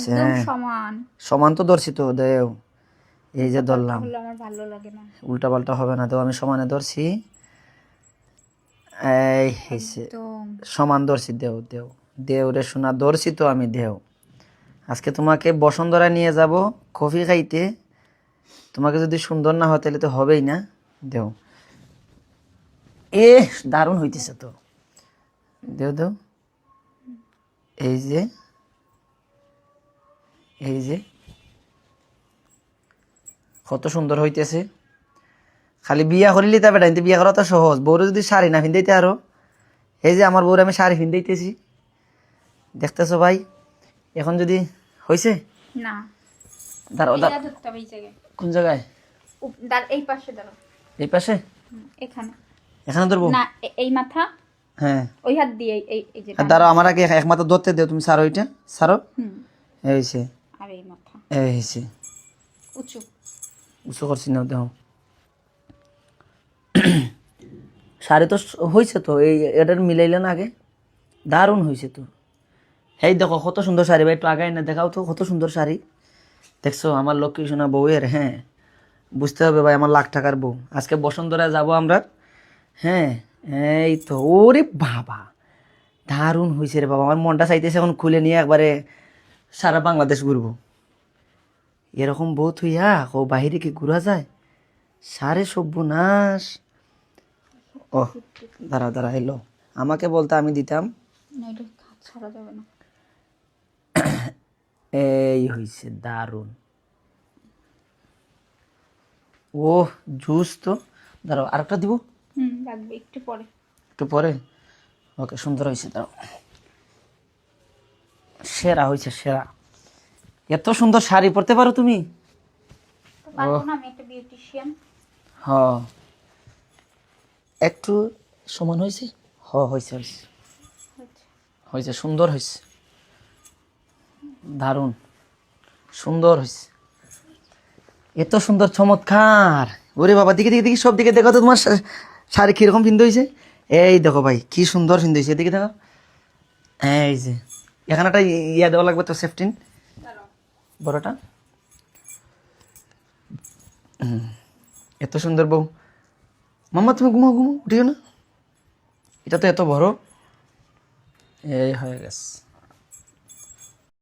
একদম সমান। সমান তো ধরছি তো, দেও এই যে ধরলাম, হলো আমার ভালো লাগে না। উল্টা পাল্টা হবে না তো, আমি সমানে ধরছি, এই হয়েছে, একদম সমান ধরছি, দেও দেও দেও রে সোনা, ধরছি তো আমি, দেও। আজকে তোমাকে বসুন্ধরা নিয়ে যাব কফি খাইতে, তোমাকে যদি সুন্দর না হয় তাহলে তো হবেই না, দেও। এ দারুণ হইতেছে তো, দেও দেও, এই যে, এই যে কত সুন্দর হইতেছে। খালি বিয়া করিলি তা বেটা, কিন্তু বিয়া করা তো সহজ, বউরে যদি শাড়ি না পিন্দাইতে আরো, এই যে আমার বউরে আমি শাড়ি পিন্দাইতেছি, দেখতেছো ভাই। এখন যদি হয়েছে, না, দাঁড়াও এটা ধরতে হবে এই জায়গায়। কোন জায়গায়? এই পাশে দাঁড়াও। এই পাশে? এখানে এখানে ধরবো? না, এই মাথা, হ্যাঁ। ওই হাত দিয়ে এই যে আর দাঁড়াও, আমার আগে এক মাথা ধরতে দেও, তুমি সারো ওইটা, সারো, হুম, এই হয়েছে, আর এই মাথা এই হয়েছে, উঁচু। উঁচু করছি না, দেখো শাড়ি তো হয়েছে তো, এই এটার মিলাইলে না আগে, দারুণ হয়েছে তো। এই দেখো কত সুন্দর শাড়ি ভাই, একটু আগায় না দেখাও তো, কত সুন্দর শাড়ি দেখছো, আমার লক্ষ্মী সোনা বউয়ের। হ্যাঁ, বুঝতে হবে ভাই, আমার লাখ টাকার বউ। আজকে বসুন্ধরায় যাব আমরা। হ্যাঁ, এই তো, ওরে বাবা দারুণ হয়েছে রে বাবা, আমার মনটা চাইতেছে এখন খুলে নিয়ে একবারে সারা বাংলাদেশ ঘুরবো। এরকম বউ থুইয়া ও বাহিরে কি ঘুরা যায়? সারে সর্বনাশ। ও দাঁড়া দাঁড়া, এলো, আমাকে বলতে আমি দিতাম। না, এটা হাত ছাড়া যাবে না। এই হয়েছে দারুণ। ও জুস তো, দাঁড়াও আরেকটা দিব, লাগবে একটু পরে। একটু পরে। ওকে, সুন্দর হয়েছে, দাঁড়াও, সেরা হয়েছে, সেরা। এত সুন্দর শাড়ি পরতে পারো তুমি? পারবো না, আমি একটা বিউটিশিয়ান। হ, একটু সমান হয়েছে, হ হয়েছে, হয়েছে হয়েছে, সুন্দর হয়েছে, দারুণ সুন্দর হয়েছে, এত সুন্দর, চমৎকার। ওরে বাবা, দিকে দিকে দিকে, সব দিকে দেখো তো, তোমার শাড়ি কিরকম পিন্ধে হয়েছে। এই দেখো ভাই, কি সুন্দর পিন্ধে হয়েছে, এদিকে দেখো, এই যে এখানে একটা ইয়া দেওয়া লাগবে তো, সেফটিন বড়টা। এত সুন্দর বউ। মাম্মা তুমি ঘুমাও, ঘুমাও, উঠিও না, এটা তো এত বড়। এই হয়ে গেছে।